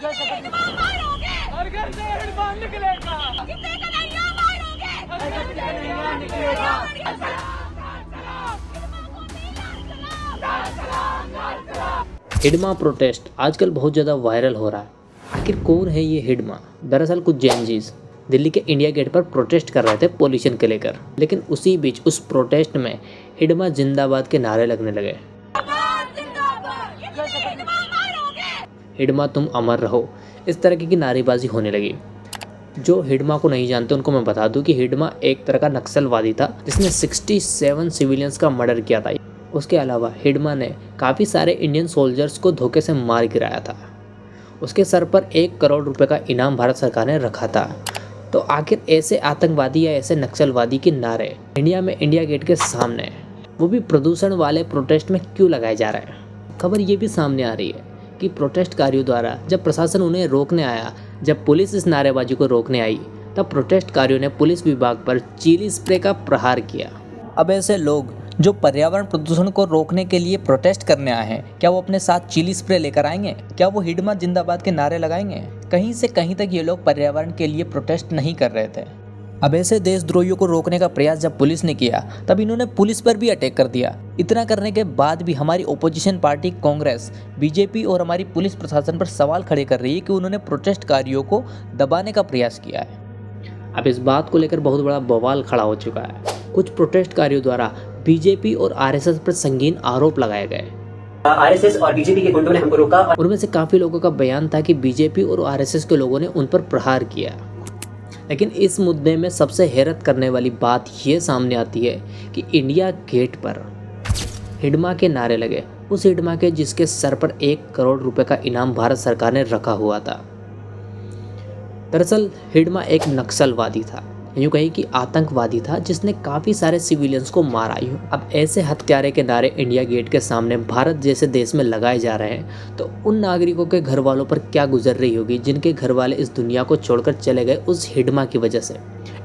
हर घर से हिडमा निकलेगा, कितने कन्हैया मारोगे, हर घर से कन्हैया निकलेगा। हिडमा प्रोटेस्ट आजकल बहुत ज़्यादा वायरल हो रहा है। आखिर कौन है ये हिडमा? दरअसल कुछ जेनजीज दिल्ली के इंडिया गेट पर प्रोटेस्ट कर रहे थे पोल्यूशन के लेकर, लेकिन उसी बीच उस प्रोटेस्ट में हिडमा जिंदाबाद के नारे लगने लगे। हिडमा तुम अमर रहो, इस तरह की नारेबाजी होने लगी। जो हिडमा को नहीं जानते उनको मैं बता दूं कि हिडमा एक तरह का नक्सलवादी था जिसने 67 सिविलियंस का मर्डर किया था। उसके अलावा हिडमा ने काफ़ी सारे इंडियन सोल्जर्स को धोखे से मार गिराया था। उसके सर पर 1 करोड़ रुपए का इनाम भारत सरकार ने रखा था। तो आखिर ऐसे आतंकवादी या ऐसे नक्सलवादी के नारे इंडिया में इंडिया गेट के सामने, वो भी प्रदूषण वाले प्रोटेस्ट में क्यों लगाए जा रहे हैं? खबर ये भी सामने आ रही है कि प्रोटेस्टकारियों द्वारा जब प्रशासन उन्हें रोकने आया, जब पुलिस इस नारेबाजी को रोकने आई, तब प्रोटेस्टकारियों ने पुलिस विभाग पर चीली स्प्रे का प्रहार किया। अब ऐसे लोग जो पर्यावरण प्रदूषण को रोकने के लिए प्रोटेस्ट करने आए हैं, क्या वो अपने साथ चिली स्प्रे लेकर आएंगे? क्या वो हिडमा जिंदाबाद के नारे लगाएंगे? कहीं से कहीं तक ये लोग पर्यावरण के लिए प्रोटेस्ट नहीं कर रहे थे। अब ऐसे देशद्रोहियों को रोकने का प्रयास जब पुलिस ने किया, तब इन्होंने पुलिस पर भी अटैक कर दिया। इतना करने के बाद भी हमारी ओपोजिशन पार्टी कांग्रेस, बीजेपी और हमारी पुलिस प्रशासन पर सवाल खड़े कर रही है कि उन्होंने प्रोटेस्टकारियों को दबाने का प्रयास किया है। अब इस बात को लेकर बहुत बड़ा बवाल खड़ा हो चुका है। कुछ प्रोटेस्टकारियों द्वारा बीजेपी और आरएसएस पर संगीन आरोप लगाए गए। आरएसएस और बीजेपी के गुंडों ने हमको रोका। उनमें से काफी लोगों का बयान था कि बीजेपी और आरएसएस के लोगों ने उन पर प्रहार किया। लेकिन इस मुद्दे में सबसे हैरत करने वाली बात ये सामने आती है कि इंडिया गेट पर हिडमा के नारे लगे, उस हिडमा के जिसके सर पर 1 करोड़ रुपए का इनाम भारत सरकार ने रखा हुआ था। दरअसल हिडमा एक नक्सलवादी था, यूँ कहीं कि आतंकवादी था, जिसने काफ़ी सारे सिविलियंस को मारा। अब ऐसे हत्यारे के नारे इंडिया गेट के सामने भारत जैसे देश में लगाए जा रहे हैं, तो उन नागरिकों के घर वालों पर क्या गुजर रही होगी जिनके घर वाले इस दुनिया को छोड़कर चले गए उस हिडमा की वजह से।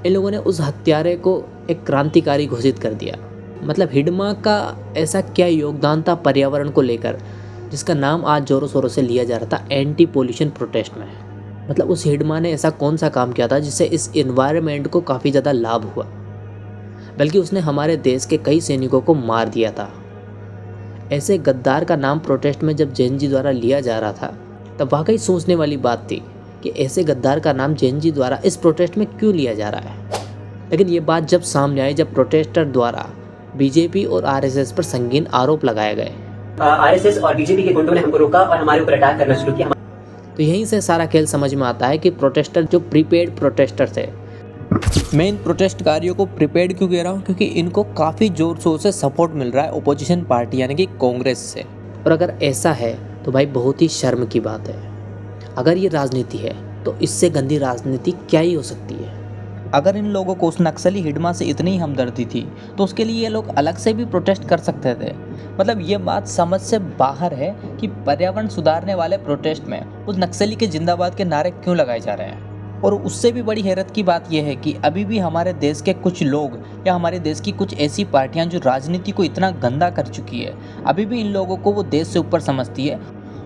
इन लोगों ने उस हत्यारे को एक क्रांतिकारी घोषित कर दिया। मतलब हिडमा का ऐसा क्या योगदान था पर्यावरण को लेकर, जिसका नाम आज जोरों शोरों से लिया जा रहा था एंटी पोल्यूशन प्रोटेस्ट में। मतलब उस हिडमा ने ऐसा कौन सा काम किया था जिससे इस एनवायरनमेंट को काफ़ी ज़्यादा लाभ हुआ, बल्कि उसने हमारे देश के कई सैनिकों को मार दिया था। ऐसे गद्दार का नाम प्रोटेस्ट में जब जेएनजी द्वारा लिया जा रहा था, तब वाकई सोचने वाली बात थी कि ऐसे गद्दार का नाम जेएनजी द्वारा इस प्रोटेस्ट में क्यों लिया जा रहा है। लेकिन ये बात जब सामने आई, जब प्रोटेस्टर द्वारा बीजेपी और आरएसएस पर संगीन आरोप लगाए गए, आरएसएस और बीजेपी के गुंडों ने हमको रोका और हमारे ऊपर अटैक करना शुरू किया। तो यहीं से सारा खेल समझ में आता है कि प्रोटेस्टर जो प्रीपेड प्रोटेस्टर थे। मैं इन प्रोटेस्टकारियों को प्रिपेयर्ड क्यों कह रहा हूँ? क्योंकि इनको काफ़ी जोर शोर से सपोर्ट मिल रहा है ओपोजिशन पार्टी यानी कि कांग्रेस से। और अगर ऐसा है तो भाई बहुत ही शर्म की बात है। अगर ये राजनीति है तो इससे गंदी राजनीति क्या ही हो सकती है। अगर इन लोगों को उस नक्सली हिडमा से इतनी हमदर्दी थी तो उसके लिए ये लोग अलग से भी प्रोटेस्ट कर सकते थे। मतलब ये बात समझ से बाहर है कि पर्यावरण सुधारने वाले प्रोटेस्ट में उस नक्सली के जिंदाबाद के नारे क्यों लगाए जा रहे हैं। और उससे भी बड़ी हैरत की बात यह है कि अभी भी हमारे देश के कुछ लोग या हमारे देश की कुछ ऐसी पार्टियां जो राजनीति को इतना गंदा कर चुकी है, अभी भी इन लोगों को वो देश से ऊपर समझती है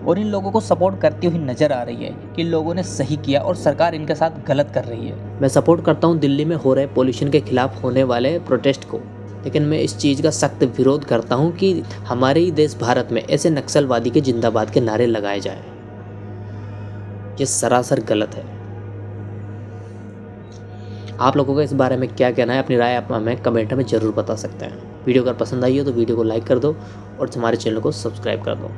और इन लोगों को सपोर्ट करती हुई नजर आ रही है कि इन लोगों ने सही किया और सरकार इनके साथ गलत कर रही है। मैं सपोर्ट करता हूँ दिल्ली में हो रहे पोल्यूशन के खिलाफ होने वाले प्रोटेस्ट को, लेकिन मैं इस चीज़ का सख्त विरोध करता हूँ कि हमारे ही देश भारत में ऐसे नक्सलवादी के जिंदाबाद के नारे लगाए जाए। ये सरासर गलत है। आप लोगों का इस बारे में क्या कहना है? अपनी राय आप हमें कमेंट में ज़रूर बता सकते हैं। वीडियो अगर पसंद आई हो तो वीडियो को लाइक कर दो और हमारे चैनल को सब्सक्राइब कर दो।